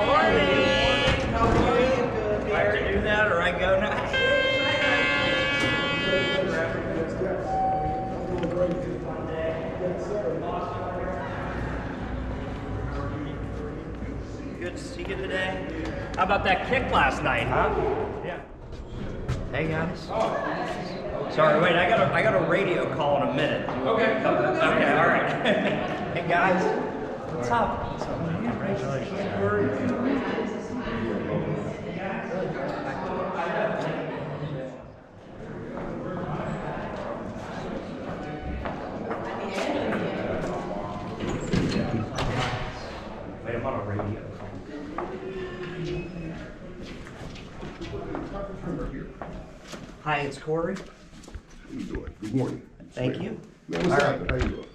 Morning. How are you? Good. Like to do that, or I go now. Good to see you today. How about that kick last night, huh? Yeah. Hey guys. Sorry, wait. I got a radio call in a minute. Okay. Okay. All right. Hey guys. What's up? What's up, man? Congratulations. Wait, I'm on a radio call. Hi, it's Corey. How you doing? Good morning. Thank you. Man, what's happening? How you doing?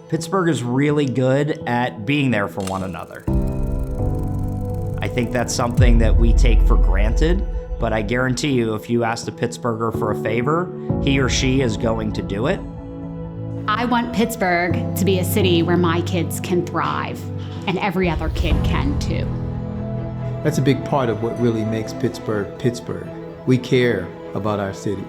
Pittsburgh is really good at being there for one another. I think that's something that we take for granted, but I guarantee you if you ask a Pittsburgher for a favor, he or she is going to do it. I want Pittsburgh to be a city where my kids can thrive, and every other kid can too. That's a big part of what really makes Pittsburgh, Pittsburgh. We care about our city.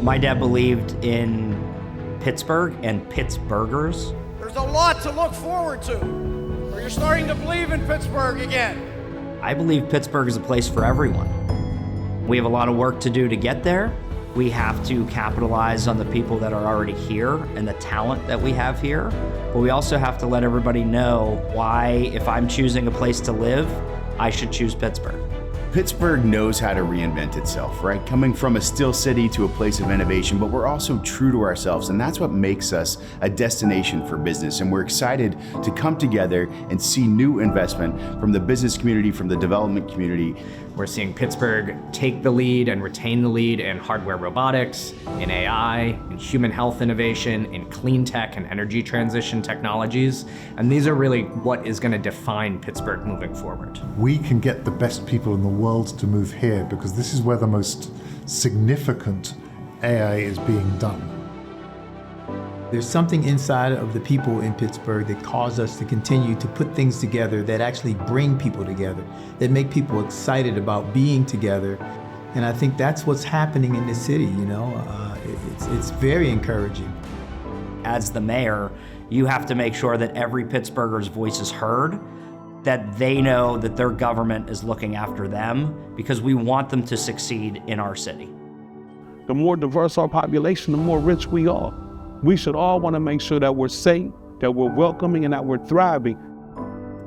My dad believed in Pittsburgh and Pittsburghers. There's a lot to look forward to, or you're starting to believe in Pittsburgh again. I believe Pittsburgh is a place for everyone. We have a lot of work to do to get there. We have to capitalize on the people that are already here and the talent that we have here. But we also have to let everybody know why, if I'm choosing a place to live, I should choose Pittsburgh. Pittsburgh knows how to reinvent itself, right? Coming from a still city to a place of innovation, but we're also true to ourselves, and that's what makes us a destination for business. And we're excited to come together and see new investment from the business community, from the development community. We're seeing Pittsburgh take the lead and retain the lead in hardware robotics, in AI, in human health innovation, in clean tech and energy transition technologies. And these are really what is going to define Pittsburgh moving forward. We can get the best people in the world to move here because this is where the most significant AI is being done. There's something inside of the people in Pittsburgh that cause us to continue to put things together that actually bring people together, that make people excited about being together. And I think that's what's happening in this city, you know? It's very encouraging. As the mayor, you have to make sure that every Pittsburgher's voice is heard, that they know that their government is looking after them, because we want them to succeed in our city. The more diverse our population, the more rich we are. We should all want to make sure that we're safe, that we're welcoming, and that we're thriving.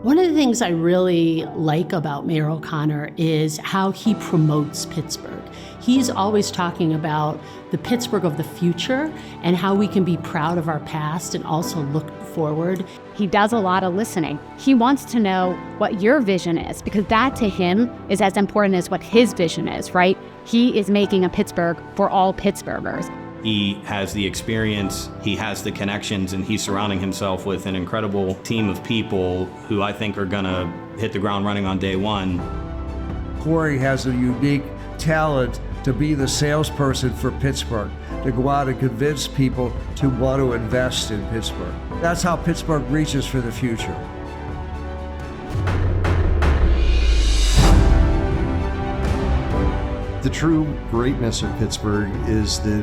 One of the things I really like about Mayor O'Connor is how he promotes Pittsburgh. He's always talking about the Pittsburgh of the future and how we can be proud of our past and also look forward. He does a lot of listening. He wants to know what your vision is, because that to him is as important as what his vision is, right? He is making a Pittsburgh for all Pittsburghers. He has the experience, he has the connections, and he's surrounding himself with an incredible team of people who I think are gonna hit the ground running on day one. Corey has a unique talent to be the salesperson for Pittsburgh, to go out and convince people to want to invest in Pittsburgh. That's how Pittsburgh reaches for the future. The true greatness of Pittsburgh is that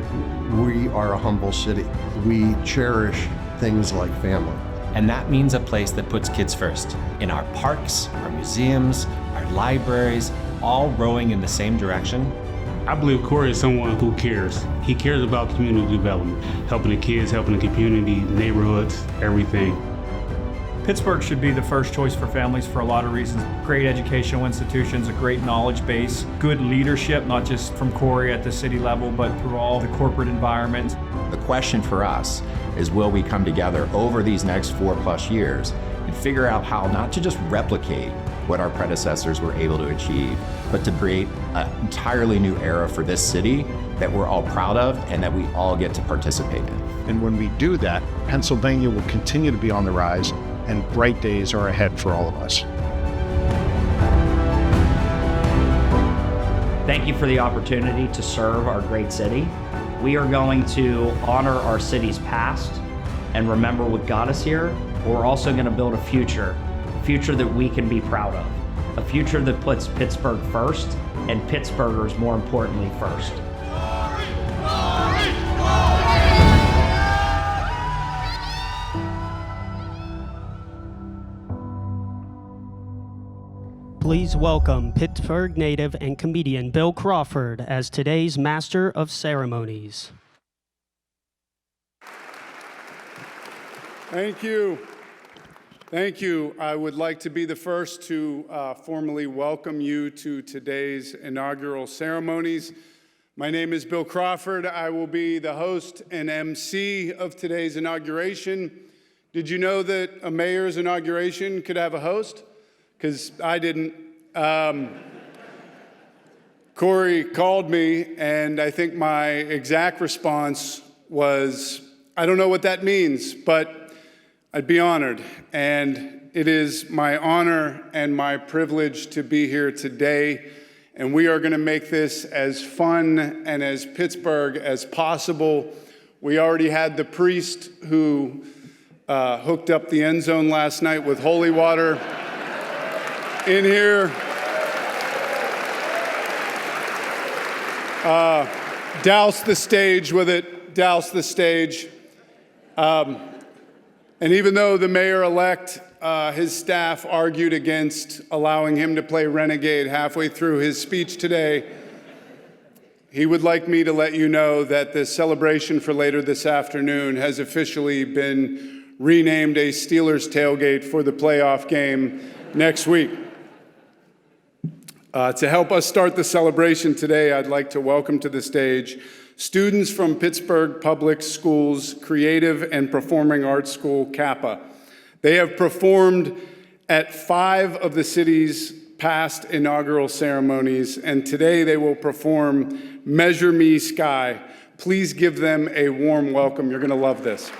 we are a humble city. We cherish things like family. And that means a place that puts kids first. In our parks, our museums, our libraries, all rowing in the same direction. I believe Corey is someone who cares. He cares about community development, helping the kids, helping the community, neighborhoods, everything. Pittsburgh should be the first choice for families for a lot of reasons. Great educational institutions, a great knowledge base, good leadership, not just from Corey at the city level, but through all the corporate environments. The question for us is, will we come together over these next 4+ years and figure out how not to just replicate what our predecessors were able to achieve, but to create an entirely new era for this city that we're all proud of and that we all get to participate in. And when we do that, Pennsylvania will continue to be on the rise, and bright days are ahead for all of us. Thank you for the opportunity to serve our great city. We are going to honor our city's past and remember what got us here. But we're also going to build a future that we can be proud of, a future that puts Pittsburgh first and Pittsburghers, more importantly, first. Please welcome Pittsburgh native and comedian Bill Crawford as today's Master of Ceremonies. Thank you. Thank you. I would like to be the first to formally welcome you to today's inaugural ceremonies. My name is Bill Crawford. I will be the host and MC of today's inauguration. Did you know that a mayor's inauguration could have a host? Because I didn't. Corey called me, and I think my exact response was, I don't know what that means, but I'd be honored. And it is my honor and my privilege to be here today. And we are going to make this as fun and as Pittsburgh as possible. We already had the priest who hooked up the end zone last night with holy water in here. Douse the stage with it, douse the stage. And even though the mayor-elect, his staff argued against allowing him to play Renegade halfway through his speech today, he would like me to let you know that the celebration for later this afternoon has officially been renamed a Steelers tailgate for the playoff game next week. To help us start the celebration today, I'd like to welcome to the stage students from Pittsburgh Public Schools Creative and Performing Arts School, Kappa. They have performed at 5 of the city's past inaugural ceremonies, and today they will perform Measure Me Sky. Please give them a warm welcome. You're going to love this.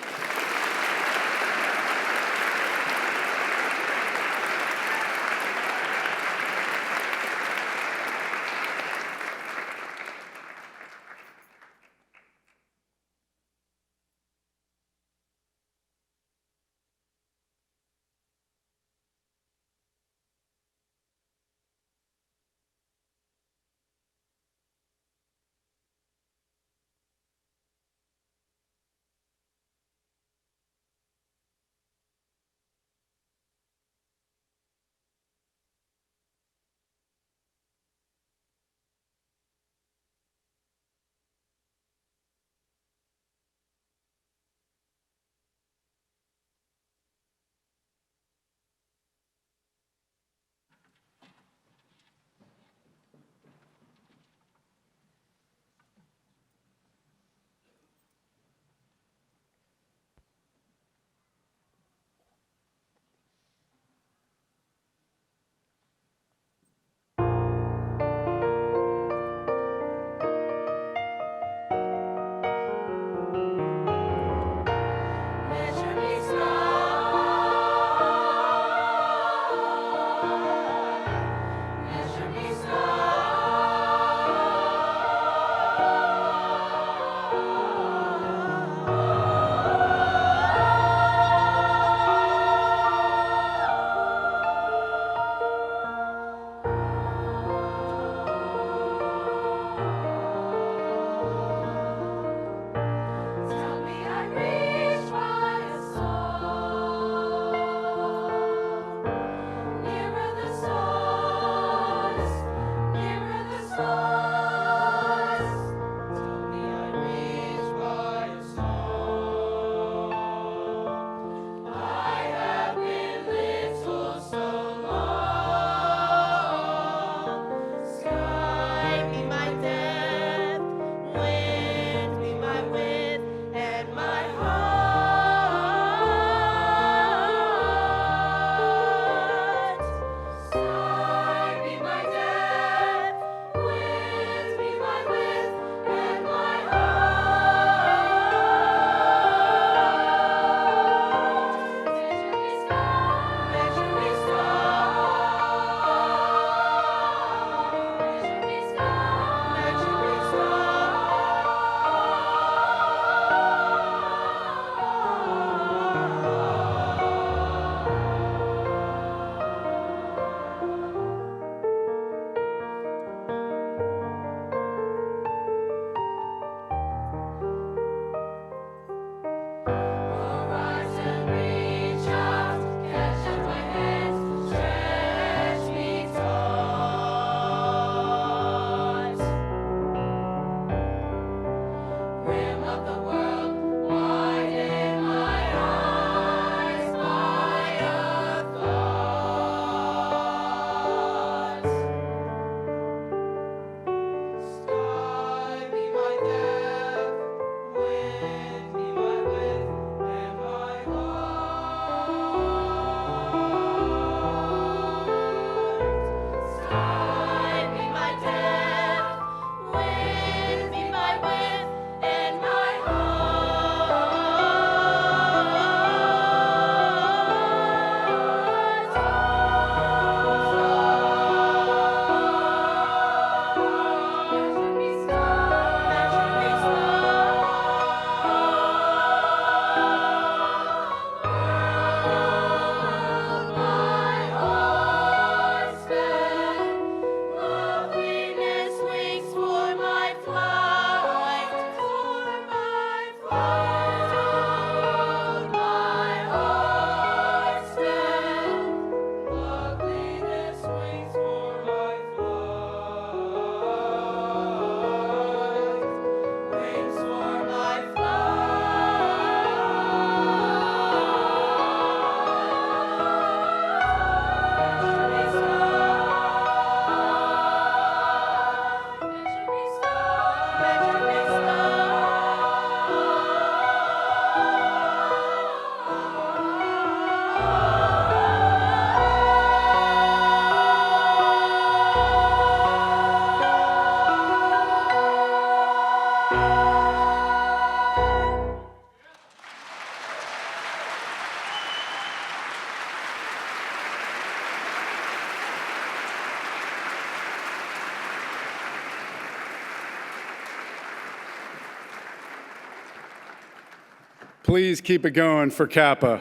Please keep it going for Kappa.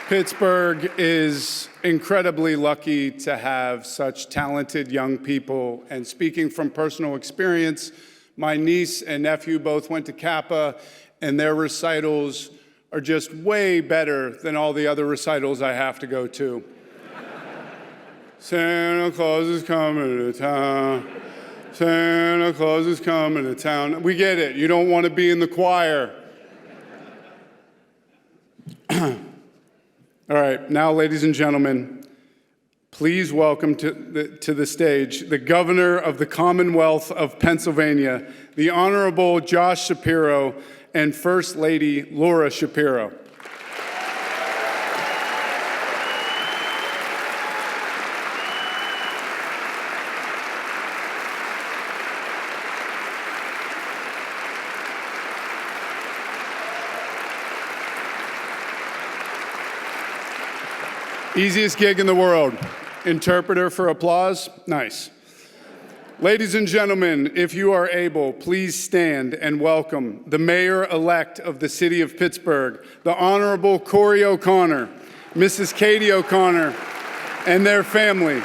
Pittsburgh is incredibly lucky to have such talented young people. And speaking from personal experience, my niece and nephew both went to Kappa, and their recitals are just way better than all the other recitals I have to go to. Santa Claus is coming to town. Santa Claus is coming to town. We get it. You don't want to be in the choir. All right, now, ladies and gentlemen, please welcome to the stage the Governor of the Commonwealth of Pennsylvania, the Honorable Josh Shapiro, and First Lady Laura Shapiro. Easiest gig in the world. Interpreter for applause? Nice. Ladies and gentlemen, if you are able, please stand and welcome the Mayor-elect of the City of Pittsburgh, the Honorable Corey O'Connor, Mrs. Katie O'Connor, and their family.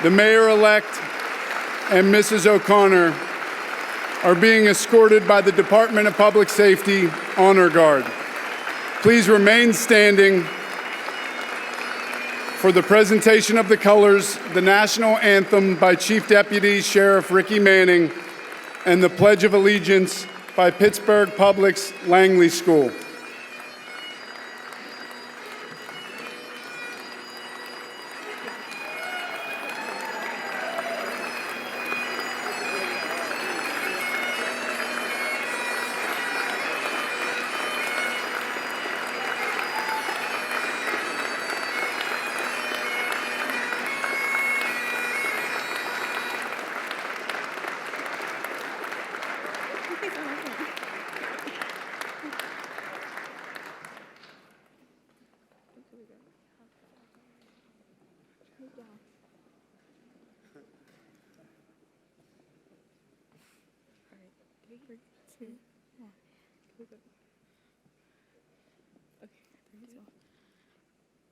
The Mayor-elect and Mrs. O'Connor are being escorted by the Department of Public Safety Honor Guard. Please remain standing for the presentation of the colors, the national anthem by Chief Deputy Sheriff Ricky Manning, and the Pledge of Allegiance by Pittsburgh Public's Langley School.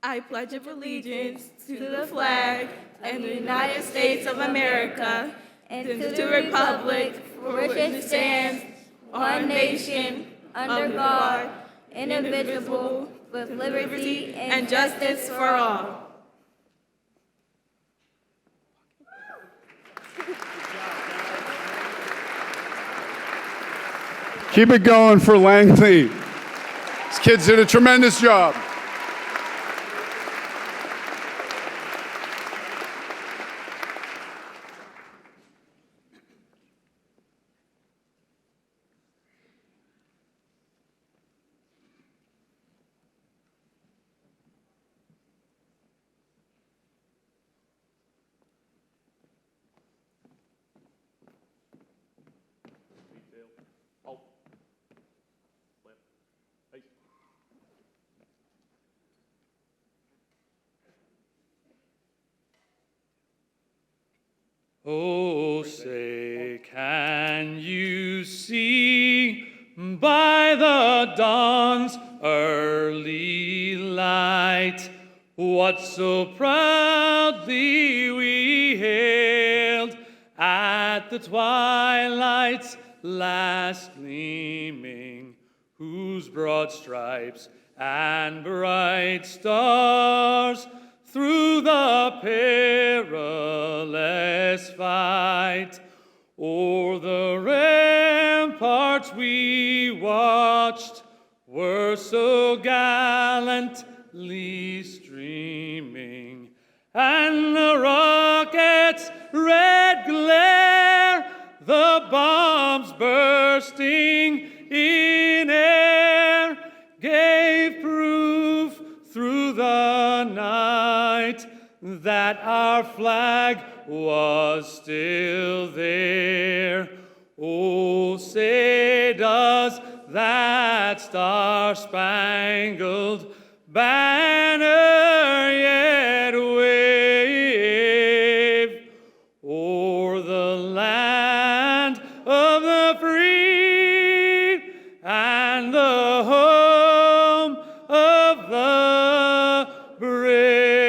I pledge allegiance to the flag and the United States of America and to the republic for which it stands, one nation, under God, indivisible, with liberty and justice for all. Keep it going for Langley. These kids did a tremendous job. Oh, say, can you see by the dawn's early light what so proudly we hailed at the twilight's last gleaming, whose broad stripes and bright stars through the perilous fight o'er the ramparts we watched were so gallantly streaming, and the rocket's red glare, the bombs bursting in air, gave proof through the night that our flag was still there. Oh, say does that star-spangled banner yet wave o'er the land of the free and the home of the brave.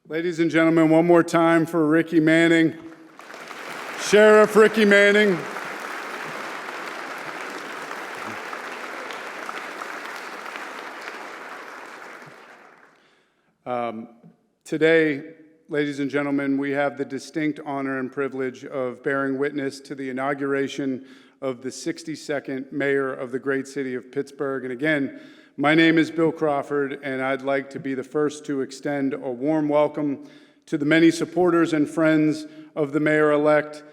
Ladies and gentlemen, one more time for Ricky Manning, Sheriff Ricky Manning. Today, ladies and gentlemen, we have the distinct honor and privilege of bearing witness to the inauguration of the 62nd mayor of the great city of Pittsburgh. And again, my name is Bill Crawford, and I'd like to be the first to extend a warm welcome to the many supporters and friends of the mayor-elect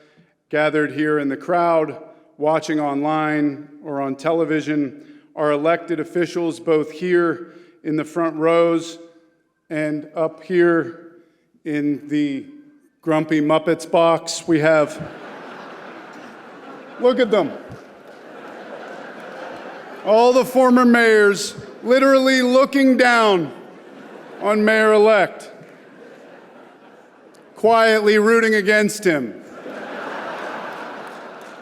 gathered here in the crowd, watching online or on television, our elected officials both here in the front rows and up here in the Grumpy Muppets box. We have, look at them. All the former mayors literally looking down on Mayor-elect, quietly rooting against him,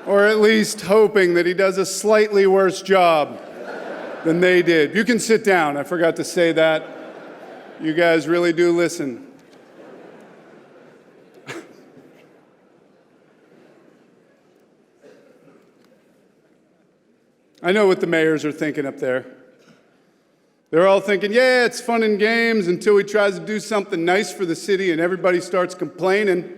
or at least hoping that he does a slightly worse job than they did. You can sit down. I forgot to say that. You guys really do listen. I know what the mayors are thinking up there. They're all thinking, yeah, it's fun and games until he tries to do something nice for the city and everybody starts complaining.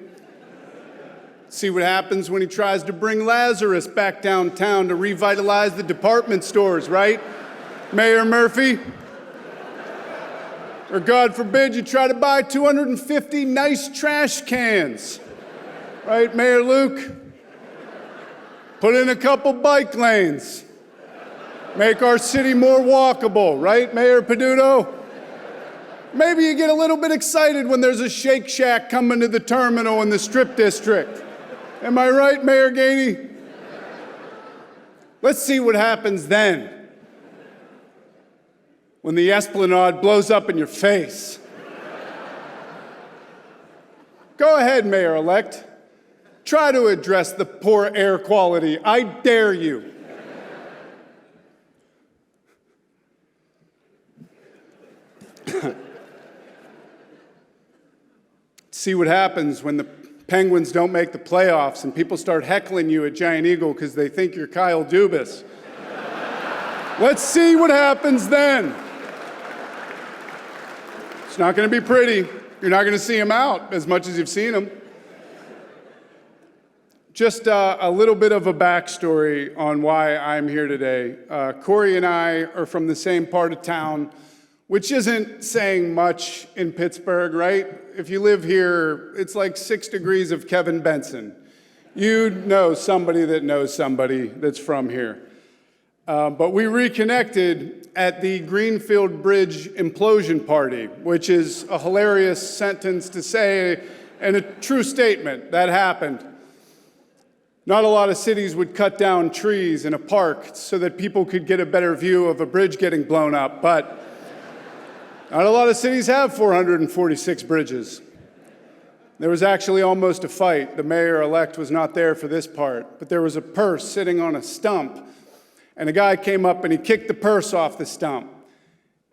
See what happens when he tries to bring Lazarus back downtown to revitalize the department stores, right, Mayor Murphy? Or God forbid you try to buy 250 nice trash cans, right, Mayor Luke? Put in a couple bike lanes. Make our city more walkable, right, Mayor Peduto? Maybe you get a little bit excited when there's a Shake Shack coming to the terminal in the Strip District. Am I right, Mayor Gainey? Let's see what happens then, when the Esplanade blows up in your face. Go ahead, Mayor-elect. Try to address the poor air quality. I dare you. See what happens when the Penguins don't make the playoffs and people start heckling you at Giant Eagle because they think you're Kyle Dubas. Let's see what happens then. It's not going to be pretty. You're not going to see him out as much as you've seen him. Just a little bit of a backstory on why I'm here today. Corey and I are from the same part of town, which isn't saying much in Pittsburgh, right? If you live here, it's like 6 degrees of Kevin Benson. You know somebody that knows somebody that's from here. But we reconnected at the Greenfield Bridge implosion party, which is a hilarious sentence to say, And a true statement, that happened. Not a lot of cities would cut down trees in a park so that people could get a better view of a bridge getting blown up, but not a lot of cities have 446 bridges. There was actually almost a fight. The mayor-elect was not there for this part, but there was a purse sitting on a stump, and a guy came up and he kicked the purse off the stump.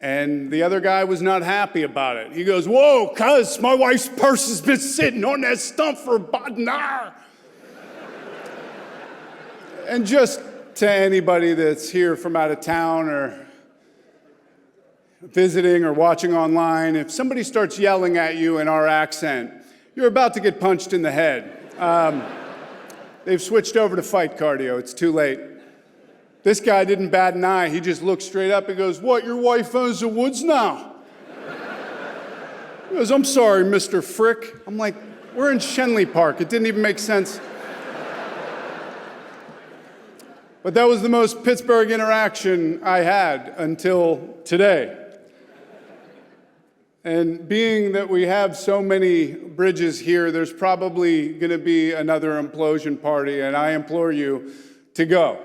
And the other guy was not happy about it. He goes, "Whoa, cuz, my wife's purse has been sitting on that stump for about an hour." And just to anybody that's here from out of town or visiting or watching online, if somebody starts yelling at you in our accent, you're about to get punched in the head. They've switched over to fight cardio. It's too late. This guy didn't bat an eye. He just looked straight up and goes, "What, your wife owns the woods now?" He goes, "I'm sorry, Mr. Frick." I'm like, we're in Shenley Park. It didn't even make sense. But that was the most Pittsburgh interaction I had until today. And being that we have so many bridges here, there's probably going to be another implosion party, and I implore you to go.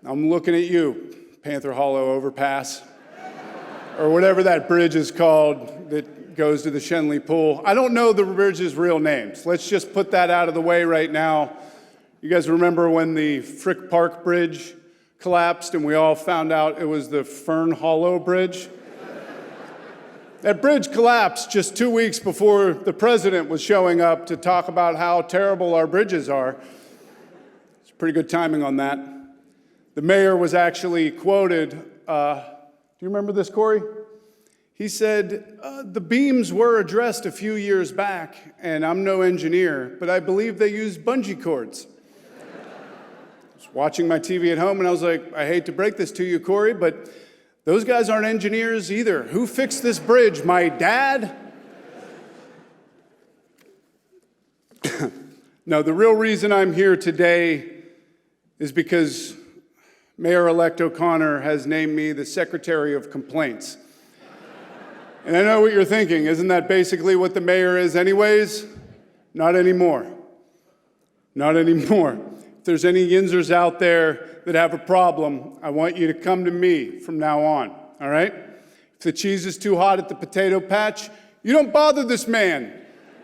I'm looking at you, Panther Hollow Overpass, or whatever that bridge is called that goes to the Shenley Pool. I don't know the bridge's real names. Let's just put that out of the way right now. You guys remember when the Frick Park Bridge collapsed and we all found out it was the Fern Hollow Bridge? That bridge collapsed just 2 weeks before the president was showing up to talk about how terrible our bridges are. It's pretty good timing on that. The mayor was actually quoted, do you remember this, Corey? He said, "The beams were addressed a few years back, and I'm no engineer, but I believe they used bungee cords." I was watching my TV at home, and I was like, I hate to break this to you, Corey, but those guys aren't engineers either. Who fixed this bridge? My dad? No, the real reason I'm here today is because Mayor-elect O'Connor has named me the Secretary of Complaints. And I know what you're thinking. Isn't that basically what the mayor is anyways? Not anymore. Not anymore. If there's any Yinzers out there that have a problem, I want you to come to me from now on, all right? If the cheese is too hot at the potato patch, you don't bother this man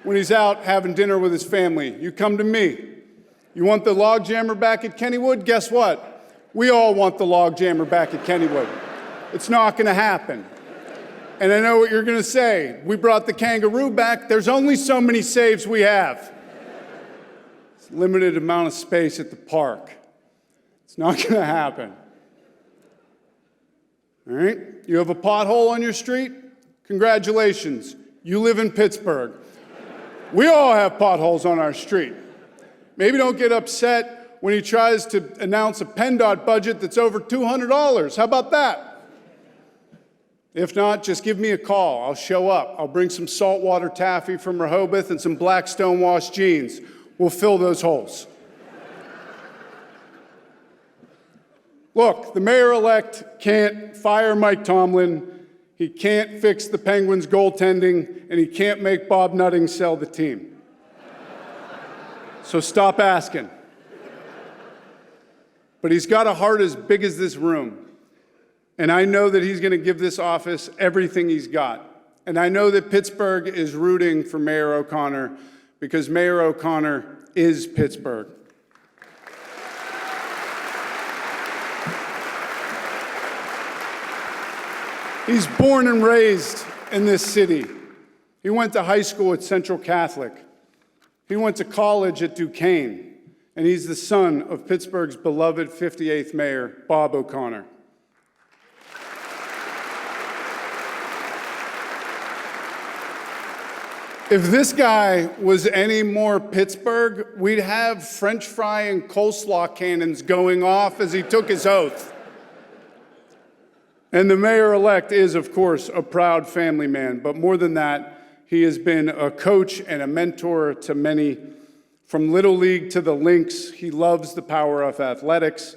when he's out having dinner with his family. You come to me. You want the log jammer back at Kennywood? Guess what? We all want the log jammer back at Kennywood. It's not going to happen. And I know what you're going to say. We brought the kangaroo back. There's only so many saves we have. It's a limited amount of space at the park. It's not going to happen. All right? You have a pothole on your street? Congratulations. You live in Pittsburgh. We all have potholes on our street. Maybe don't get upset when he tries to announce a PennDOT budget that's over $200. How about that? If not, just give me a call. I'll show up. I'll bring some saltwater taffy from Rehoboth and some black stonewashed jeans. We'll fill those holes. Look, the mayor-elect can't fire Mike Tomlin, he can't fix the Penguins' goaltending, and he can't make Bob Nutting sell the team. So stop asking. But he's got a heart as big as this room. And I know that he's going to give this office everything he's got. And I know that Pittsburgh is rooting for Mayor O'Connor because Mayor O'Connor is Pittsburgh. He's born and raised in this city. He went to high school at Central Catholic. He went to college at Duquesne. And he's the son of Pittsburgh's beloved 58th mayor, Bob O'Connor. If this guy was any more Pittsburgh, we'd have French fry and coleslaw cannons going off as he took his oath. And the mayor-elect is, of course, a proud family man, but more than that, he has been a coach and a mentor to many. From Little League to the Lynx, he loves the power of athletics,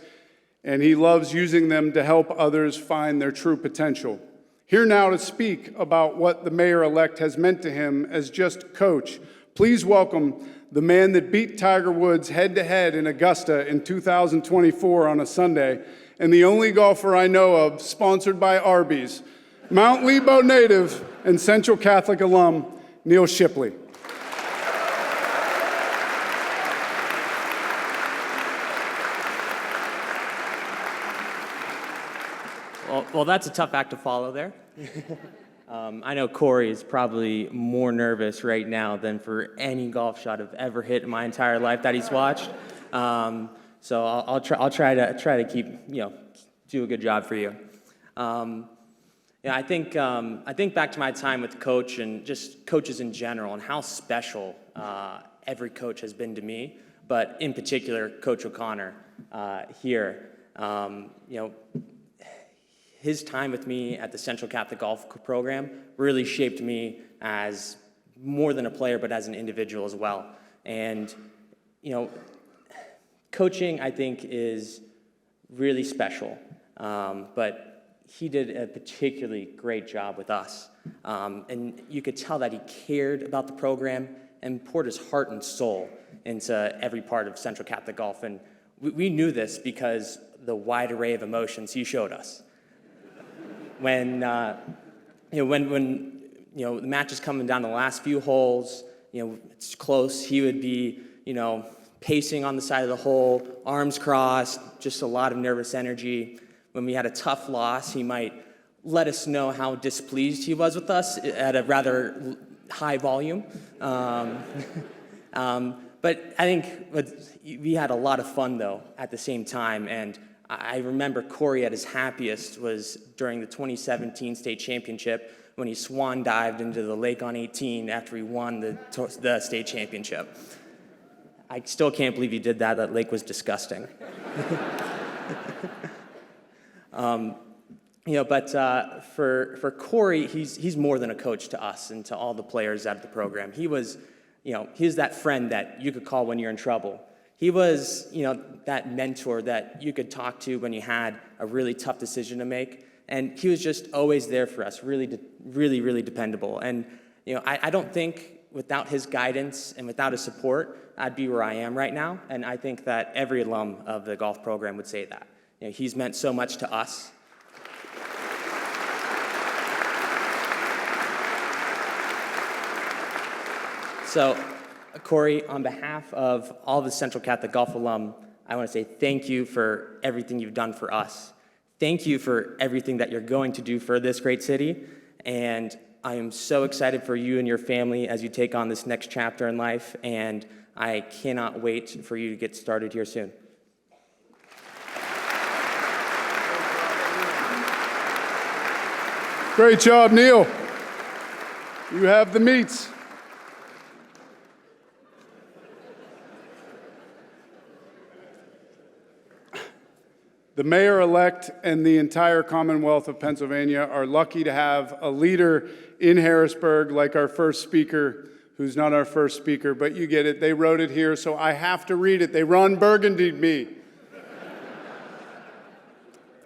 and he loves using them to help others find their true potential. Here now to speak about what the mayor-elect has meant to him as just coach, please welcome the man that beat Tiger Woods head-to-head in Augusta in 2024 on a Sunday, and the only golfer I know of sponsored by Arby's, Mount Lebo native and Central Catholic alum, Neil Shipley. Well, that's a tough act to follow there. I know Corey is probably more nervous right now than for any golf shot I've ever hit in my entire life that he's watched. So I'll try to keep, do a good job for you. I think back to my time with Coach and just coaches in general and how special every coach has been to me, but in particular, Coach O'Connor here. His time with me at the Central Catholic Golf Program really shaped me as more than a player, but as an individual as well. And, coaching, I think, is really special, but he did a particularly great job with us. And you could tell that he cared about the program and poured his heart and soul into every part of Central Catholic Golf. And we knew this because the wide array of emotions he showed us. When the match is coming down the last few holes, it's close, he would be, pacing on the side of the hole, arms crossed, just a lot of nervous energy. When we had a tough loss, he might let us know how displeased he was with us at a rather high volume. But I think we had a lot of fun, though, at the same time. And I remember Corey at his happiest was during the 2017 state championship when he swan dived into the lake on 18 after he won the state championship. I still can't believe he did that. That lake was disgusting. But for Corey, he's more than a coach to us and to all the players out of the program. He was, he's that friend that you could call when you're in trouble. He was, that mentor that you could talk to when you had a really tough decision to make. And he was just always there for us, really, really dependable. And, I don't think without his guidance and without his support, I'd be where I am right now. And I think that every alum of the golf program would say that. He's meant so much to us. So, Corey, on behalf of all the Central Catholic Golf alum, I want to say thank you for everything you've done for us. Thank you for everything that you're going to do for this great city. And I am so excited for you and your family as you take on this next chapter in life. And I cannot wait for you to get started here soon. Great job, Neil. You have the meats. The mayor-elect and the entire Commonwealth of Pennsylvania are lucky to have a leader in Harrisburg like our first speaker, who's not our first speaker, but you get it. They wrote it here, so I have to read it. They Ron Burgundied me.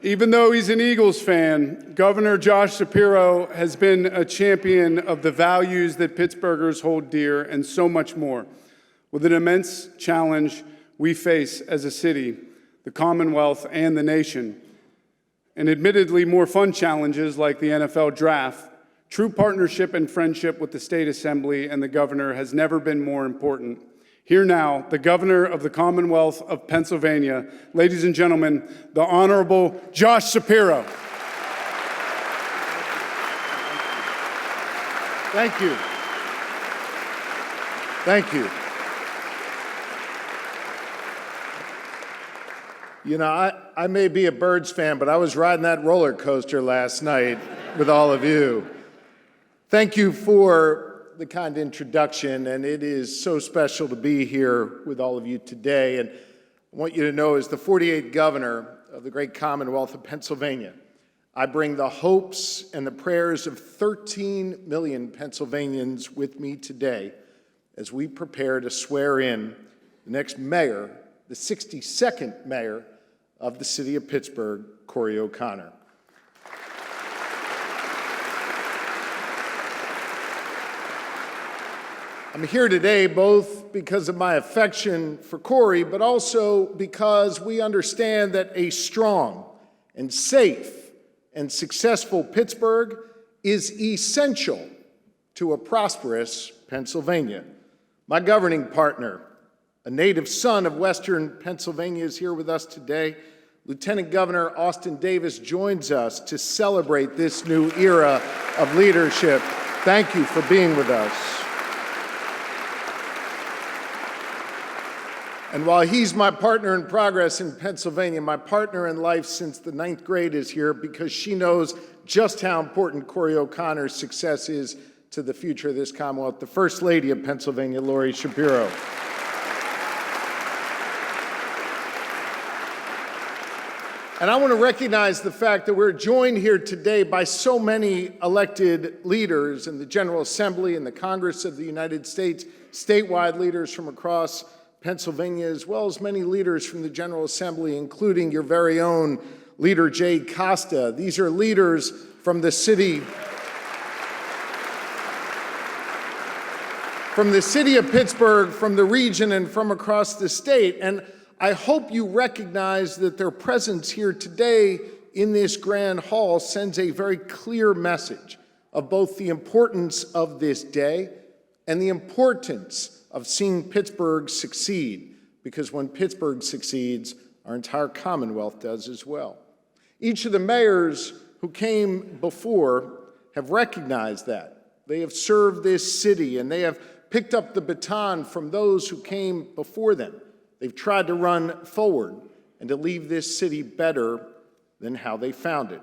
Even though he's an Eagles fan, Governor Josh Shapiro has been a champion of the values that Pittsburghers hold dear and so much more. With an immense challenge we face as a city, the Commonwealth, and the nation, and admittedly more fun challenges like the NFL draft, true partnership and friendship with the State Assembly and the governor has never been more important. Here now, the governor of the Commonwealth of Pennsylvania, ladies and gentlemen, the Honorable Josh Shapiro. Thank you. Thank you. I may be a Birds fan, but I was riding that roller coaster last night with all of you. Thank you for the kind introduction, and it is so special to be here with all of you today. And I want you to know, as the 48th governor of the great Commonwealth of Pennsylvania, I bring the hopes and the prayers of 13 million Pennsylvanians with me today as we prepare to swear in the next mayor, the 62nd mayor of the city of Pittsburgh, Corey O'Connor. I'm here today both because of my affection for Corey, but also because we understand that a strong and safe and successful Pittsburgh is essential to a prosperous Pennsylvania. My governing partner, a native son of Western Pennsylvania, is here with us today. Lieutenant Governor Austin Davis joins us to celebrate this new era of leadership. Thank you for being with us. And while he's my partner in progress in Pennsylvania, my partner in life since the 9th grade is here because she knows just how important Corey O'Connor's success is to the future of this Commonwealth, the First Lady of Pennsylvania, Lori Shapiro. And I want to recognize the fact that we're joined here today by so many elected leaders in the General Assembly and the Congress of the United States, statewide leaders from across Pennsylvania, as well as many leaders from the General Assembly, including your very own leader, Jay Costa. These are leaders from the city of Pittsburgh, from the region, and from across the state. And I hope you recognize that their presence here today in this grand hall sends a very clear message of both the importance of this day and the importance of seeing Pittsburgh succeed, because when Pittsburgh succeeds, our entire Commonwealth does as well. Each of the mayors who came before have recognized that. They have served this city, and they have picked up the baton from those who came before them. They've tried to run forward and to leave this city better than how they found it.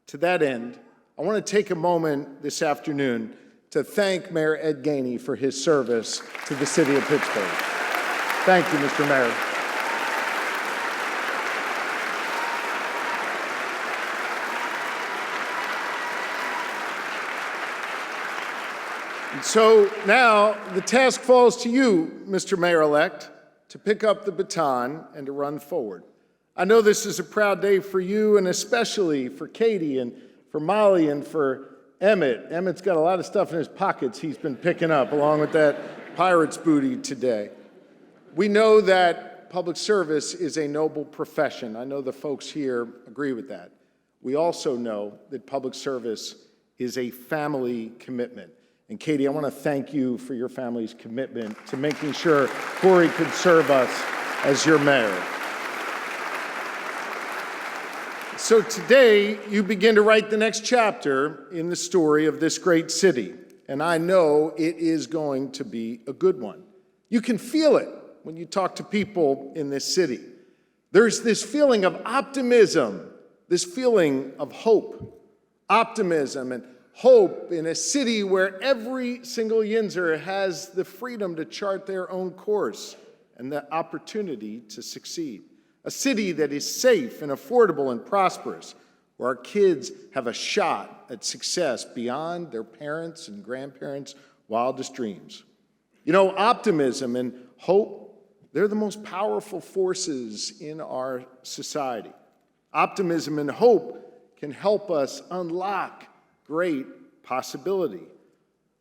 To that end, I want to take a moment this afternoon to thank Mayor Ed Gainey for his service to the city of Pittsburgh. Thank you, Mr. Mayor. And so now the task falls to you, Mr. Mayor-elect, to pick up the baton and to run forward. I know this is a proud day for you, and especially for Katie and for Molly and for Emmett. Emmett's got a lot of stuff in his pockets he's been picking up, along with that Pirates booty today. We know that public service is a noble profession. I know the folks here agree with that. We also know that public service is a family commitment. And Katie, I want to thank you for your family's commitment to making sure Corey could serve us as your mayor. So today, you begin to write the next chapter in the story of this great city, and I know it is going to be a good one. You can feel it when you talk to people in this city. There's this feeling of optimism, this feeling of hope. Optimism and hope in a city where every single Yinzer has the freedom to chart their own course and the opportunity to succeed. A city that is safe and affordable and prosperous, where our kids have a shot at success beyond their parents' and grandparents' wildest dreams. You know, optimism and hope, they're the most powerful forces in our society. Optimism and hope can help us unlock great possibility.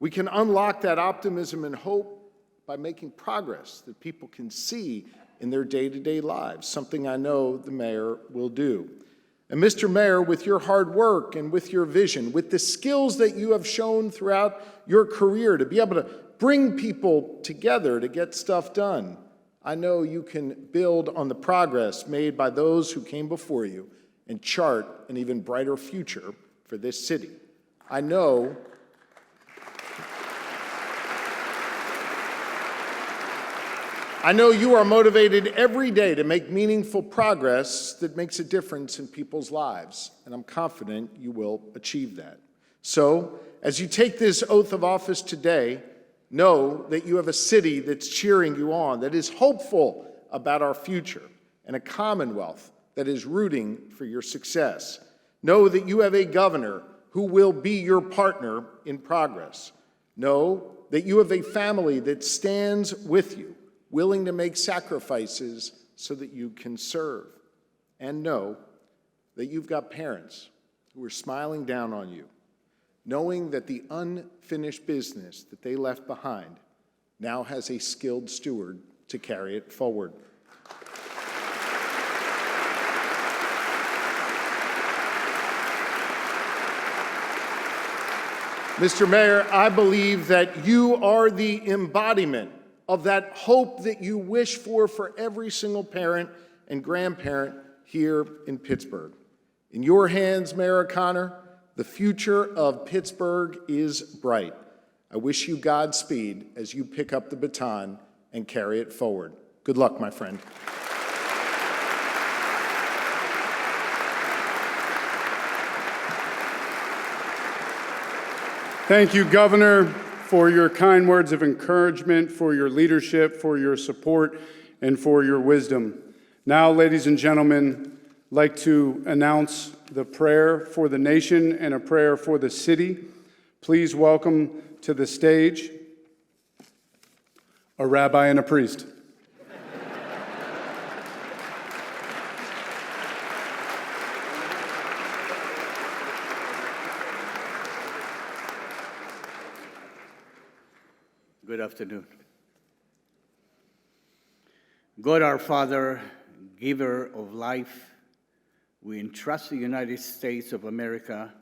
We can unlock that optimism and hope by making progress that people can see in their day-to-day lives, something I know the mayor will do. And Mr. Mayor, with your hard work and with your vision, with the skills that you have shown throughout your career to be able to bring people together to get stuff done, I know you can build on the progress made by those who came before you and chart an even brighter future for this city. I know you are motivated every day to make meaningful progress that makes a difference in people's lives, and I'm confident you will achieve that. So, as you take this oath of office today, know that you have a city that's cheering you on, that is hopeful about our future, and a Commonwealth that is rooting for your success. Know that you have a governor who will be your partner in progress. Know that you have a family that stands with you, willing to make sacrifices so that you can serve. And know that you've got parents who are smiling down on you, knowing that the unfinished business that they left behind now has a skilled steward to carry it forward. Mr. Mayor, I believe that you are the embodiment of that hope that you wish for every single parent and grandparent here in Pittsburgh. In your hands, Mayor O'Connor, the future of Pittsburgh is bright. I wish you Godspeed as you pick up the baton and carry it forward. Good luck, my friend. Thank you, Governor, for your kind words of encouragement, for your leadership, for your support, and for your wisdom. Now, ladies and gentlemen, I'd like to announce the prayer for the nation and a prayer for the city. Please welcome to the stage a rabbi and a priest. Good afternoon. God our Father, giver of life, we entrust the United States of America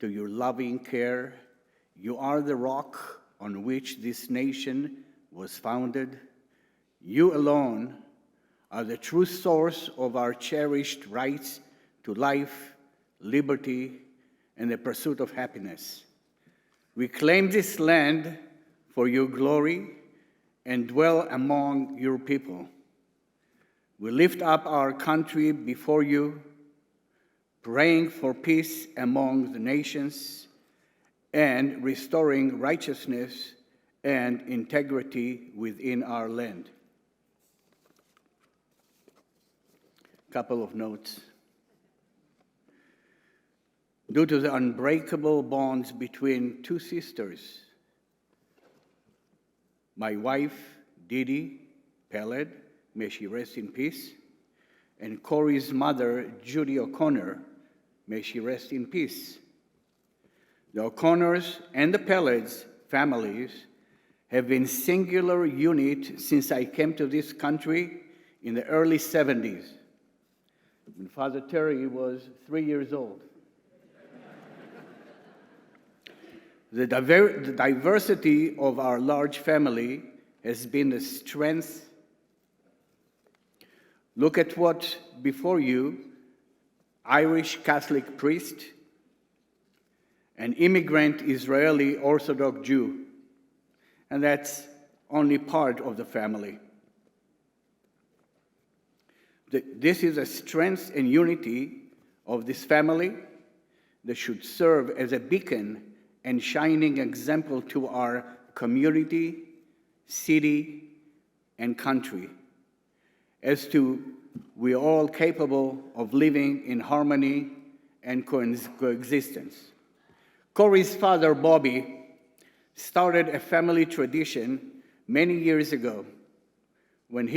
to your loving care. You are the rock on which this nation was founded. You alone are the true source of our cherished rights to life, liberty, and the pursuit of happiness. We claim this land for your glory and dwell among your people. We lift up our country before you, praying for peace among the nations and restoring righteousness and integrity within our land. Couple of notes. Due to the unbreakable bonds between two sisters, my wife, Didi Peled, may she rest in peace, and Corey's mother, Judy O'Connor, may she rest in peace. The O'Connors and the Peleds families have been singular unit since I came to this country in the early 70s, when Father Terry was 3 years old. The diversity of our large family has been a strength. Look at what before you, Irish Catholic priest, an immigrant Israeli Orthodox Jew, and that's only part of the family. This is a strength and unity of this family that should serve as a beacon and shining example to our community, city, and country, as to we're all capable of living in harmony and coexistence. Corey's father, Bobby, started a family tradition many years ago when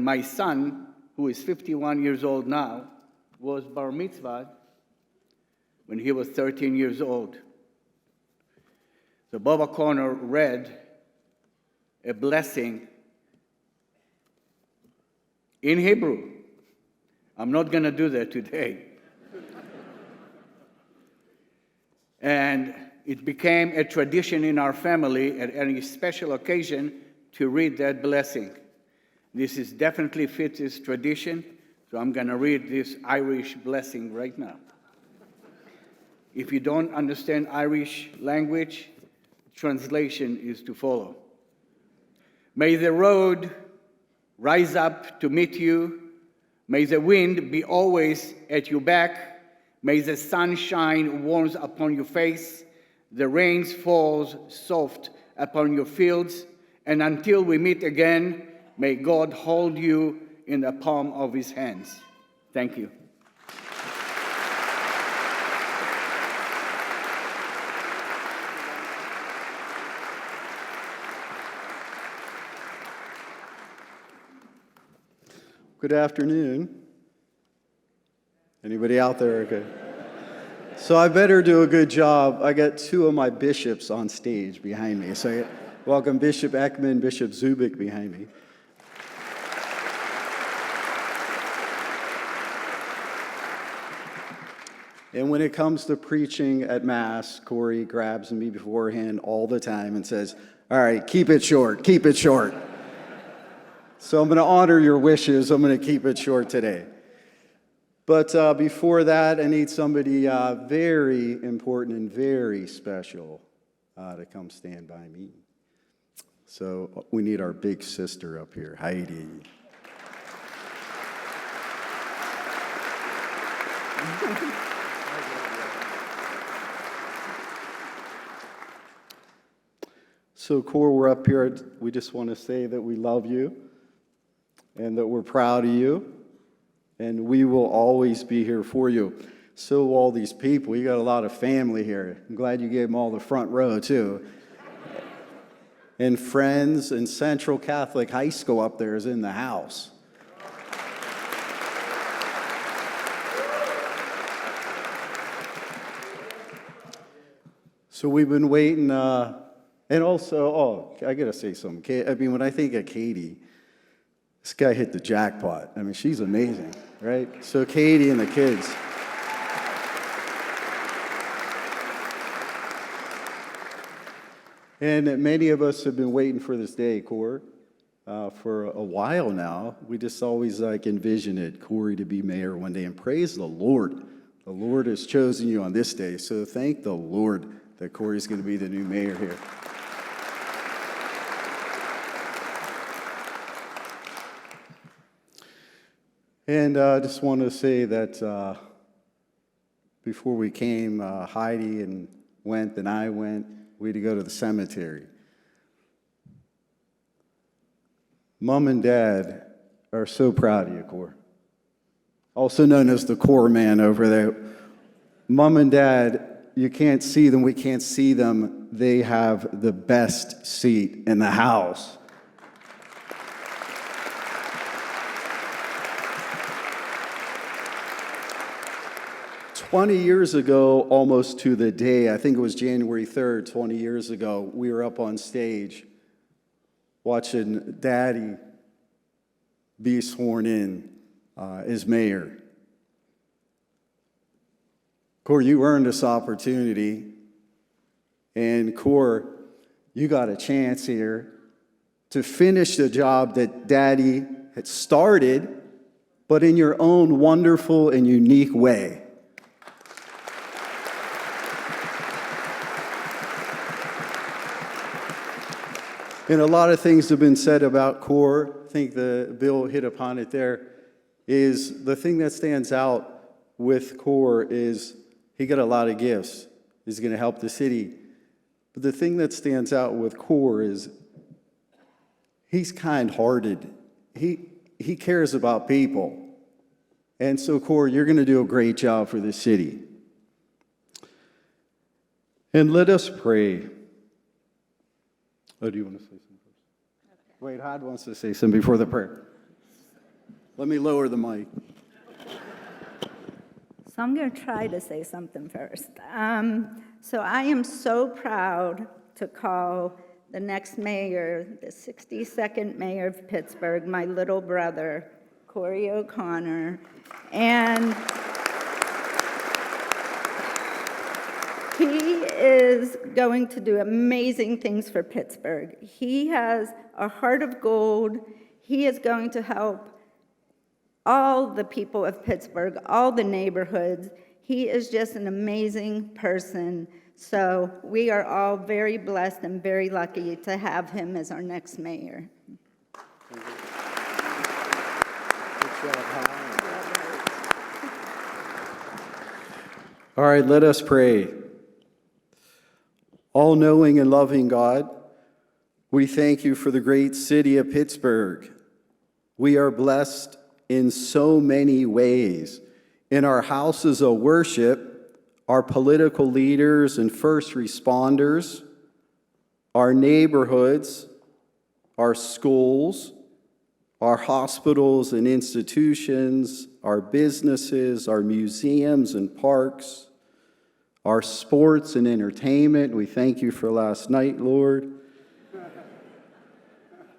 my son, who is 51 years old now, was bar mitzvah when he was 13 years old. So Bob O'Connor read a blessing in Hebrew. I'm not going to do that today. And it became a tradition in our family at any special occasion to read that blessing. This is definitely fits this tradition, so I'm going to read this Irish blessing right now. If you don't understand Irish language, translation is to follow. May the road rise up to meet you. May the wind be always at your back. May the sunshine warm upon your face. The rain falls soft upon your fields. And until we meet again, may God hold you in the palm of his hands. Thank you. Good afternoon. Anybody out there? Okay. So I better do a good job. I got two of my bishops on stage behind me, so welcome Bishop Ekman, Bishop Zubik behind me. And when it comes to preaching at Mass, Corey grabs me beforehand all the time and says, all right, keep it short, keep it short. So I'm going to honor your wishes. I'm going to keep it short today. But before that, I need somebody very important and very special to come stand by me. So we need our big sister up here, Heidi. So, Core, we're up here. We just want to say that we love you and that we're proud of you, and we will always be here for you. So, all these people, you got a lot of family here. I'm glad you gave them all the front row, too. And friends, and Central Catholic High School up there is in the house. So, we've been waiting. And also, I got to say something. I mean, when I think of Katie, this guy hit the jackpot. I mean, she's amazing, right? So Katie and the kids. And many of us have been waiting for this day, Corey, for a while now. We just always envision it, Corey to be mayor one day. And praise the Lord. The Lord has chosen you on this day. So thank the Lord that Corey's going to be the new mayor here. And I just want to say that before we came, Heidi and went, and I went, we had to go to the cemetery. Mom and Dad are so proud of you, Core. Also known as the Core Man over there. Mom and Dad, you can't see them, we can't see them. They have the best seat in the house. "20 years ago, almost to the day, I think it was January 3rd, 20 years ago, we were up on stage watching Daddy be sworn in as mayor. Core, you earned this opportunity, and Core, you got a chance here to finish the job that Daddy had started, but in your own wonderful and unique way. And a lot of things have been said about Core. I think the Bill hit upon it there. Is the thing that stands out with Core is he got a lot of gifts. He's going to help the city. But the thing that stands out with Core is he's kind-hearted. He cares about people. And so, Core, you're going to do a great job for the city. And let us pray. Oh, do you want to say something first? Wait, Hod wants to say something before the prayer. Let me lower the mic. So I'm going to try to say something first. So I am so proud to call the next mayor, the 62nd mayor of Pittsburgh, my little brother, Corey O'Connor. And he is going to do amazing things for Pittsburgh. He has a heart of gold. He is going to help all the people of Pittsburgh, all the neighborhoods. He is just an amazing person. So we are all very blessed and very lucky to have him as our next mayor. All right, let us pray. All-knowing and loving God, we thank you for the great city of Pittsburgh. We are blessed in so many ways. In our houses of worship, our political leaders and first responders, our neighborhoods, our schools, our hospitals and institutions, our businesses, our museums and parks, our sports and entertainment. We thank you for last night, Lord.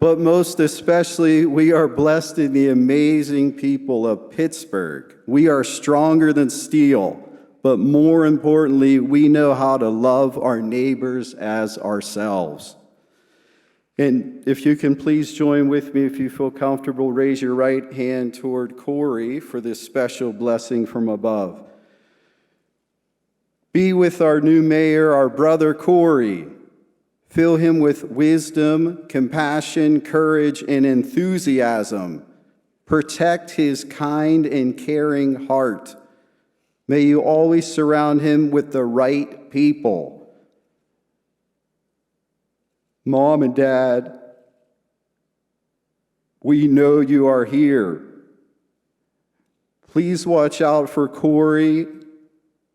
But most especially, we are blessed in the amazing people of Pittsburgh. We are stronger than steel, but more importantly, we know how to love our neighbors as ourselves. And if you can please join with me, if you feel comfortable, raise your right hand toward Corey for this special blessing from above. Be with our new mayor, our brother Corey. Fill him with wisdom, compassion, courage, and enthusiasm. Protect his kind and caring heart. May you always surround him with the right people. Mom and Dad, we know you are here. Please watch out for Corey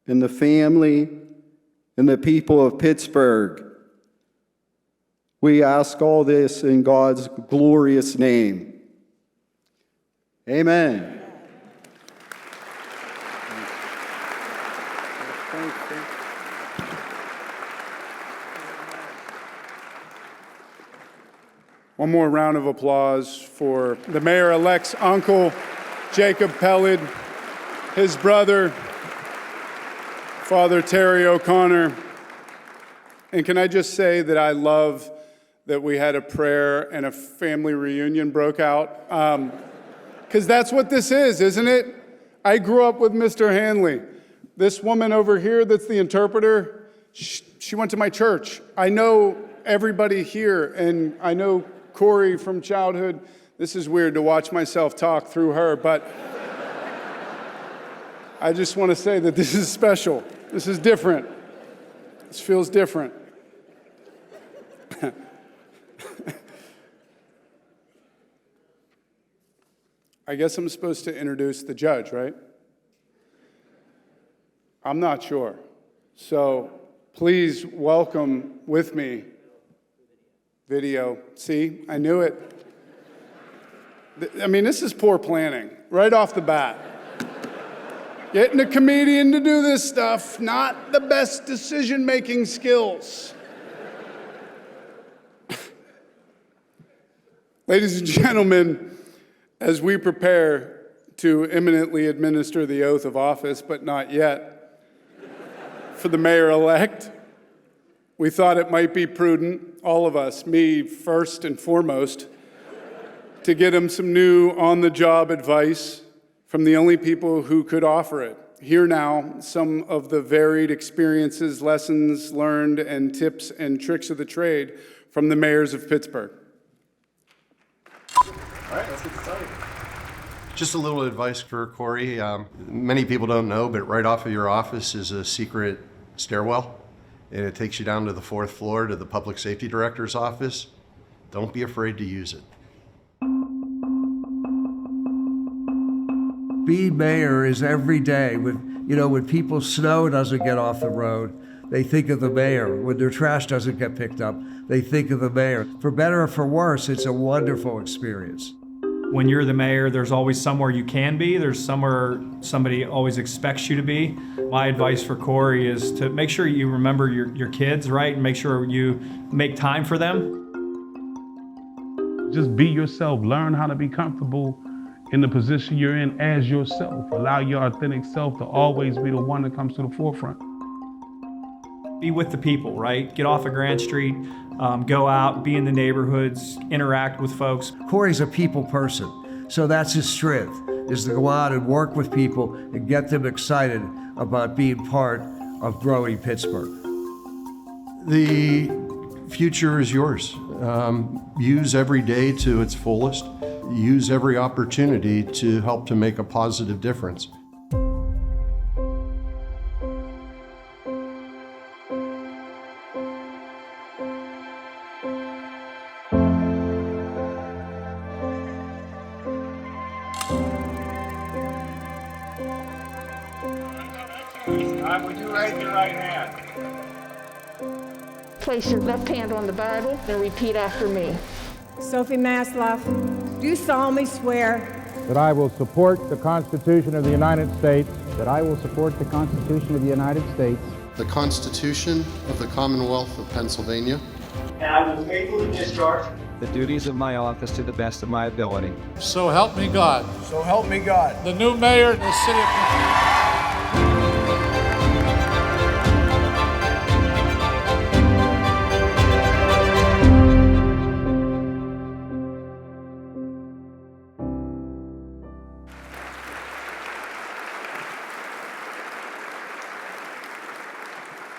and the family and the people of Pittsburgh. We ask all this in God's glorious name. Amen. One more round of applause for the mayor-elect's uncle, Jacob Pellid, his brother, Father Terry O'Connor. And can I just say that I love that we had a prayer and a family reunion broke out? Because that's what this is, isn't it? I grew up with Mr. Hanley. This woman over here that's the interpreter, she went to my church. I know everybody here, and I know Corey from childhood. This is weird to watch myself talk through her, but I just want to say that this is special. This is different. This feels different. I guess I'm supposed to introduce the judge, right? I'm not sure. So please welcome with me video. See, I knew it. I mean, this is poor planning right off the bat. Getting a comedian to do this stuff, not the best decision-making skills. Ladies and gentlemen, as we prepare to imminently administer the oath of office, but not yet, for the mayor-elect, we thought it might be prudent, all of us, me first and foremost, to get him some new on-the-job advice from the only people who could offer it. Here now, some of the varied experiences, lessons learned, and tips and tricks of the trade from the mayors of Pittsburgh. All right, let's get started. Just a little advice for Corey. Many people don't know, but right off of your office is a secret stairwell, and it takes you down to the 4th floor to the public safety director's office. Don't be afraid to use it. Being mayor is every day. When people's snow doesn't get off the road, they think of the mayor. When their trash doesn't get picked up, they think of the mayor. For better or for worse, it's a wonderful experience. When you're the mayor, there's always somewhere you can be. There's somewhere somebody always expects you to be. My advice for Corey is to make sure you remember your kids, right? And make sure you make time for them. Just be yourself. Learn how to be comfortable in the position you're in as yourself. Allow your authentic self to always be the one that comes to the forefront. Be with the people, right? Get off of Grant Street, go out, be in the neighborhoods, interact with folks. Corey's a people person, so that's his strength, is to go out and work with people and get them excited about being part of growing Pittsburgh. The future is yours. Use every day to its fullest. Use every opportunity to help to make a positive difference. Would you raise your right hand? Place your left hand on the Bible and repeat after me. Sophie Masloff, do solemnly swear that I will support the Constitution of the United States. That I will support the Constitution of the United States. The Constitution of the Commonwealth of Pennsylvania. And I will faithfully discharge the duties of my office to the best of my ability. So help me God. So help me God. The new mayor of the city of Pittsburgh.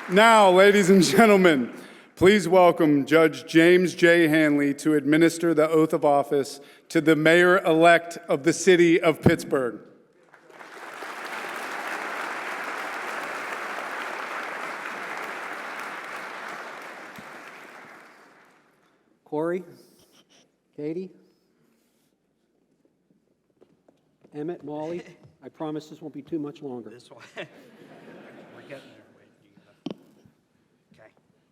Now, ladies and gentlemen, please welcome Judge James J. Hanley to administer the oath of office to the mayor-elect of the city of Pittsburgh. Corey, Katie, Emmett, Molly, I promise this won't be too much longer. This one. We're getting there.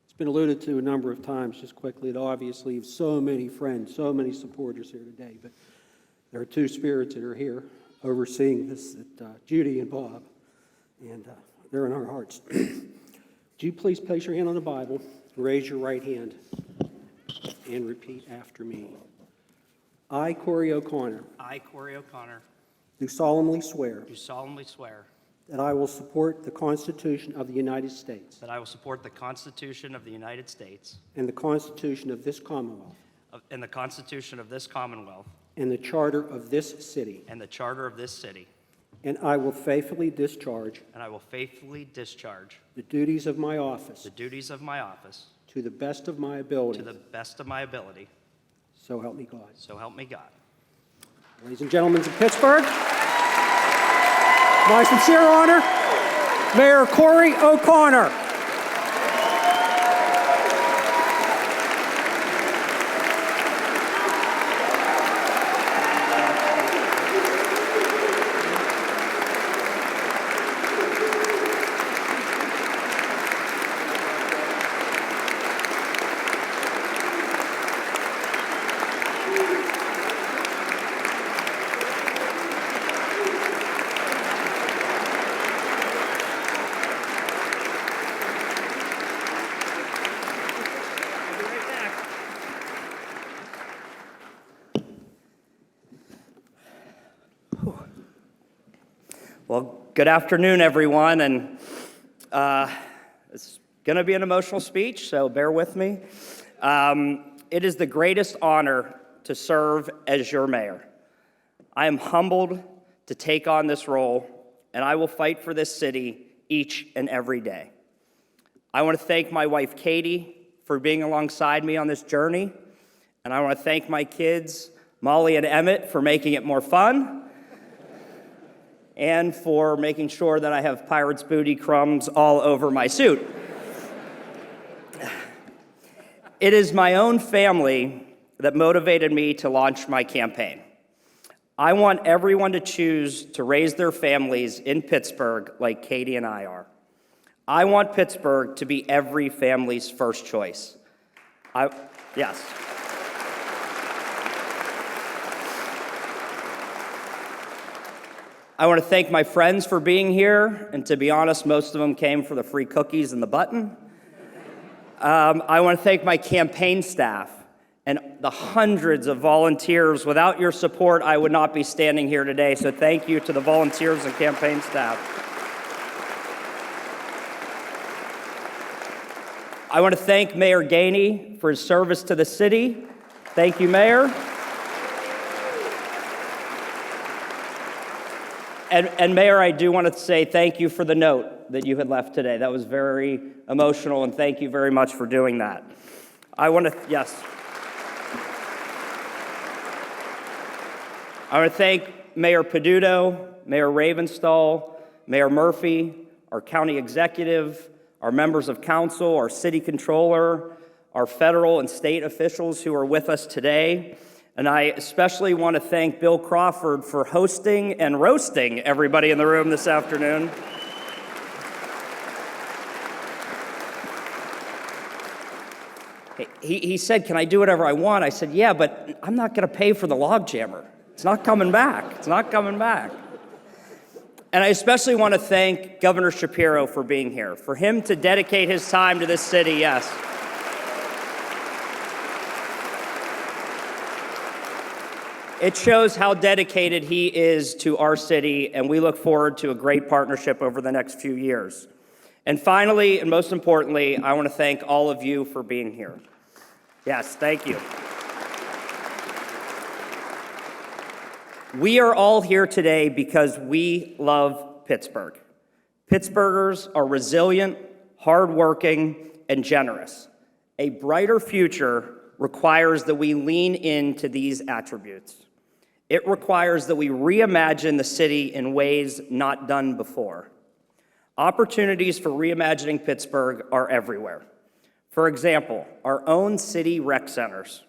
It's been alluded to a number of times, just quickly, that obviously you have so many friends, so many supporters here today, but there are two spirits that are here overseeing this, Judy and Bob, and they're in our hearts. Would you please place your hand on the Bible, raise your right hand, and repeat after me. I, Corey O'Connor, I, Corey O'Connor, do solemnly swear do solemnly swear that I will support the Constitution of the United States that I will support the Constitution of the United States and the Constitution of this Commonwealth and the Constitution of this Commonwealth and the Charter of this city, and the Charter of this city, and I will faithfully discharge and I will faithfully discharge the duties of my office the duties of my office to the best of my ability. to the best of my ability. So help me God. So help me God. Ladies and gentlemen of Pittsburgh, my sincere honor, Mayor Corey O'Connor. Well, good afternoon, everyone, and it's going to be an emotional speech, so bear with me. It is the greatest honor to serve as your mayor. I am humbled to take on this role, and I will fight for this city each and every day. I want to thank my wife, Katie, for being alongside me on this journey, and I want to thank my kids, Molly and Emmett, for making it more fun, and for making sure that I have Pirates booty crumbs all over my suit. It is my own family that motivated me to launch my campaign. I want everyone to choose to raise their families in Pittsburgh like Katie and I are. I want Pittsburgh to be every family's first choice. Yes. I want to thank my friends for being here, and to be honest, most of them came for the free cookies and the button. I want to thank my campaign staff and the hundreds of volunteers. Without your support, I would not be standing here today, so thank you to the volunteers and campaign staff. I want to thank Mayor Gainey for his service to the city. Thank you, Mayor. And Mayor, I do want to say thank you for the note that you had left today. That was very emotional, and thank you very much for doing that. I want to thank Mayor Peduto, Mayor Ravenstall, Mayor Murphy, our county executive, our members of council, our city controller, our federal and state officials who are with us today. And I especially want to thank Bill Crawford for hosting and roasting everybody in the room this afternoon. He said, "Can I do whatever I want?" I said, "Yeah, but I'm not going to pay for the log jammer. It's not coming back. It's not coming back." And I especially want to thank Governor Shapiro for being here, for him to dedicate his time to this city, yes. It shows how dedicated he is to our city, and we look forward to a great partnership over the next few years. And finally, and most importantly, I want to thank all of you for being here. Yes, thank you. We are all here today because we love Pittsburgh. Pittsburghers are resilient, hardworking, and generous. A brighter future requires that we lean into these attributes. It requires that we reimagine the city in ways not done before. Opportunities for reimagining Pittsburgh are everywhere. For example, our own city rec centers.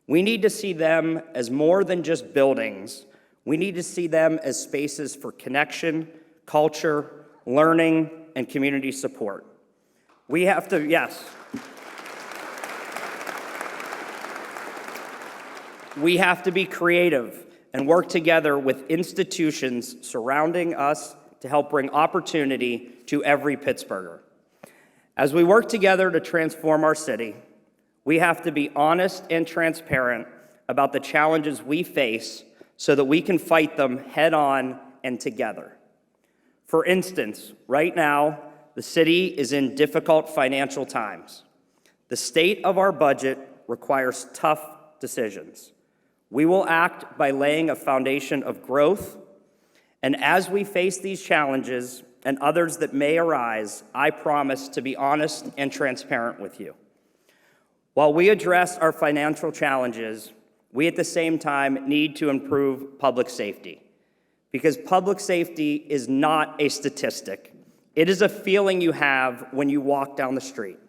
We need to see them as more than just buildings. We need to see them as spaces for connection, culture, learning, and community support. We have to, yes. We have to be creative and work together with institutions surrounding us to help bring opportunity to every Pittsburgher. As we work together to transform our city, we have to be honest and transparent about the challenges we face so that we can fight them head on and together. For instance, right now, the city is in difficult financial times. The state of our budget requires tough decisions. We will act by laying a foundation of growth, and as we face these challenges and others that may arise, I promise to be honest and transparent with you. While we address our financial challenges, we at the same time need to improve public safety, because public safety is not a statistic. It is a feeling you have when you walk down the street.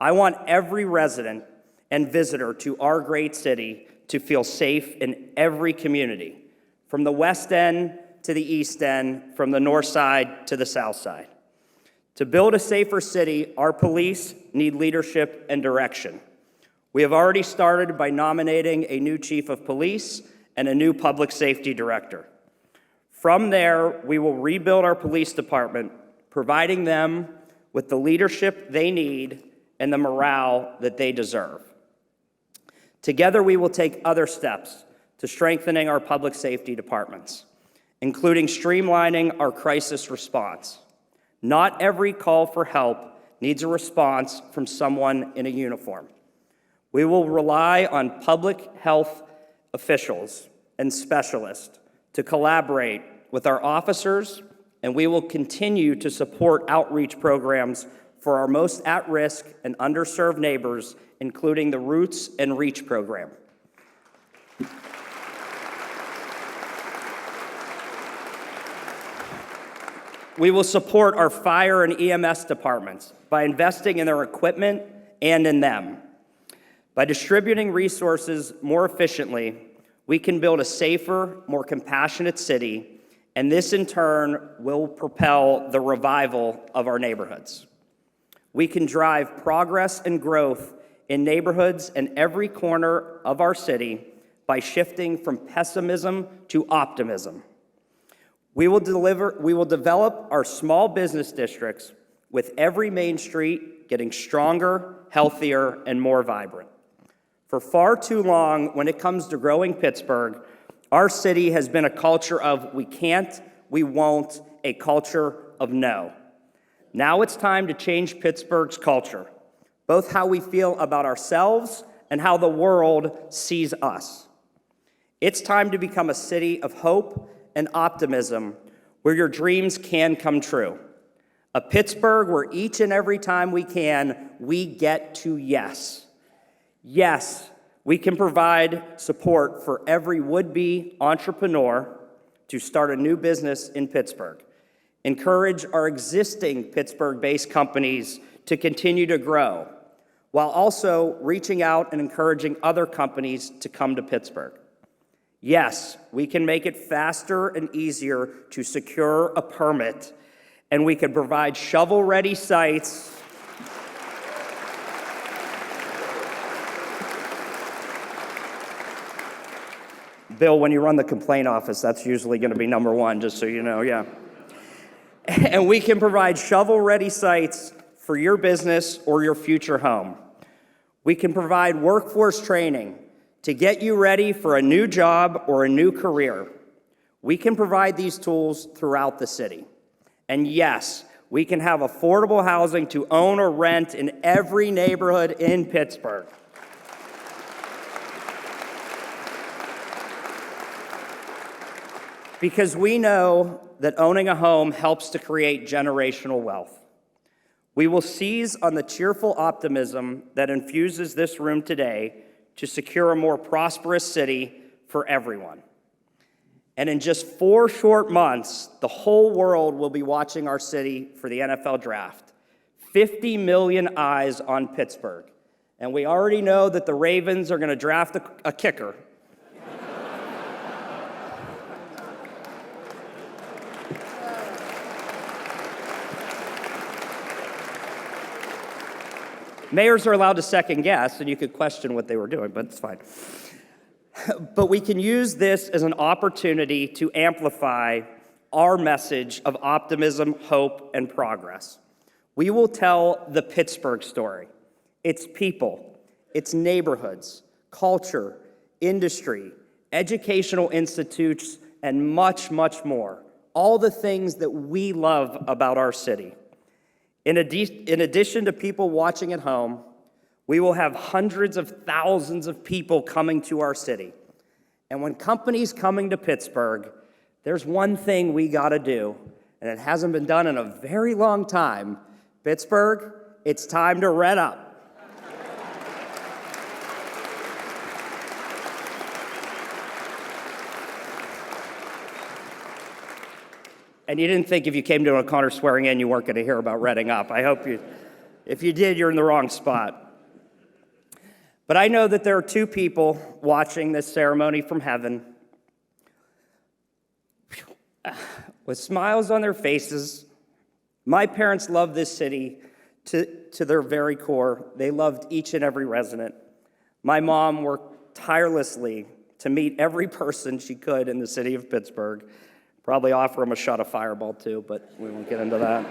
I want every resident and visitor to our great city to feel safe in every community, from the West End to the East End, from the North Side to the South Side. To build a safer city, our police need leadership and direction. We have already started by nominating a new chief of police and a new public safety director. From there, we will rebuild our police department, providing them with the leadership they need and the morale that they deserve. Together, we will take other steps to strengthening our public safety departments, including streamlining our crisis response. Not every call for help needs a response from someone in a uniform. We will rely on public health officials and specialists to collaborate with our officers, and we will continue to support outreach programs for our most at-risk and underserved neighbors, including the Roots and Reach program. We will support our fire and EMS departments by investing in their equipment and in them. By distributing resources more efficiently, we can build a safer, more compassionate city, and this in turn will propel the revival of our neighborhoods. We can drive progress and growth in neighborhoods and every corner of our city by shifting from pessimism to optimism. We will develop our small business districts with every main street getting stronger, healthier, and more vibrant. For far too long, when it comes to growing Pittsburgh, our city has been a culture of we can't, we won't, a culture of no. Now it's time to change Pittsburgh's culture, both how we feel about ourselves and how the world sees us. It's time to become a city of hope and optimism where your dreams can come true. A Pittsburgh where each and every time we can, we get to yes. Yes, we can provide support for every would-be entrepreneur to start a new business in Pittsburgh. Encourage our existing Pittsburgh-based companies to continue to grow, while also reaching out and encouraging other companies to come to Pittsburgh. Yes, we can make it faster and easier to secure a permit, and we can provide shovel-ready sites Bill, when you run the complaint office, that's usually going to be number one, just so you know, yeah. And we can provide shovel-ready sites for your business or your future home. We can provide workforce training to get you ready for a new job or a new career. We can provide these tools throughout the city. And yes, we can have affordable housing to own or rent in every neighborhood in Pittsburgh. Because we know that owning a home helps to create generational wealth. We will seize on the cheerful optimism that infuses this room today to secure a more prosperous city for everyone. And in just 4 short months, the whole world will be watching our city for the NFL draft. 50 million eyes on Pittsburgh. And we already know that the Ravens are going to draft a kicker. Mayors are allowed to second guess, and you could question what they were doing, but it's fine. But we can use this as an opportunity to amplify our message of optimism, hope, and progress. We will tell the Pittsburgh story, its people, its neighborhoods, culture, industry, educational institutes, and much, much more. All the things that we love about our city. In addition to people watching at home, we will have hundreds of thousands of people coming to our city. And when companies coming to Pittsburgh, there's one thing we gotta do, and it hasn't been done in a very long time. Pittsburgh, it's time to rent up. And you didn't think if you came to an O'Connor swearing in, you weren't gonna hear about renting up. I hope if you did, you're in the wrong spot. But I know that there are 2 people watching this ceremony from heaven with smiles on their faces. My parents loved this city to their very core. They loved each and every resident. My mom worked tirelessly to meet every person she could in the city of Pittsburgh. Probably offer them a shot of Fireball too, but we won't get into that.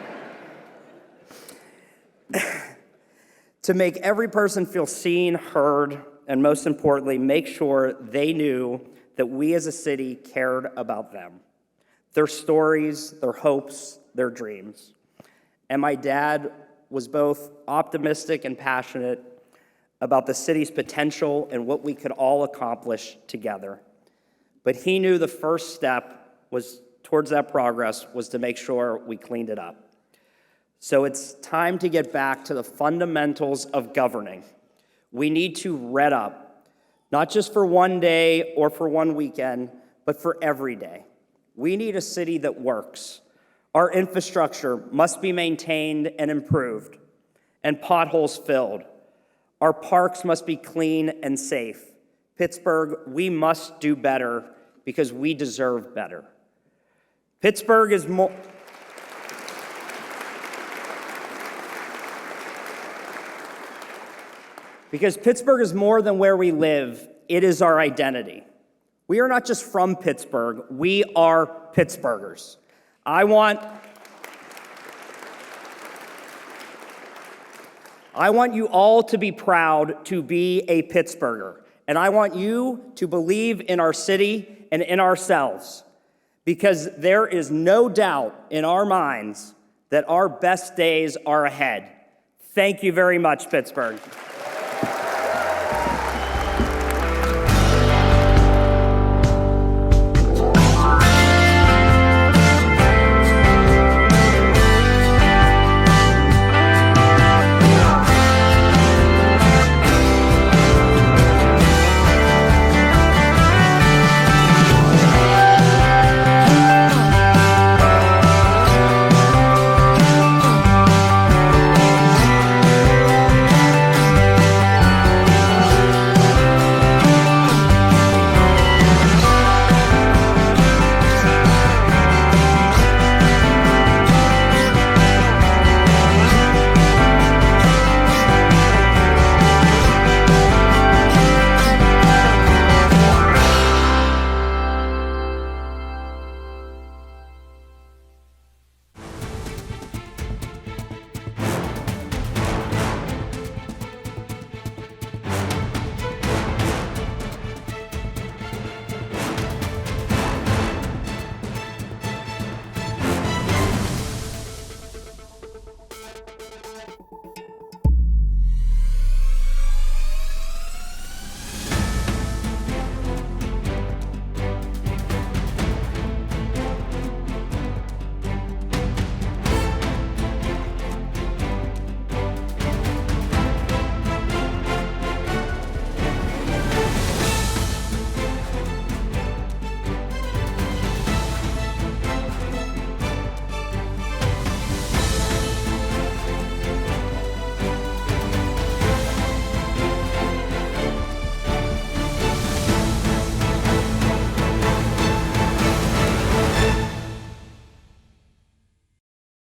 To make every person feel seen, heard, and most importantly, make sure they knew that we as a city cared about them, their stories, their hopes, their dreams. And my dad was both optimistic and passionate about the city's potential and what we could all accomplish together. But he knew the first step towards that progress was to make sure we cleaned it up. So it's time to get back to the fundamentals of governing. We need to red up, not just for one day or for one weekend, but for every day. We need a city that works. Our infrastructure must be maintained and improved, and potholes filled. Our parks must be clean and safe. Pittsburgh, we must do better because we deserve better. Pittsburgh is more... Because Pittsburgh is more than where we live, it is our identity. We are not just from Pittsburgh, we are Pittsburghers. I want you all to be proud to be a Pittsburgher, and I want you to believe in our city and in ourselves, because there is no doubt in our minds that our best days are ahead. Thank you very much, Pittsburgh.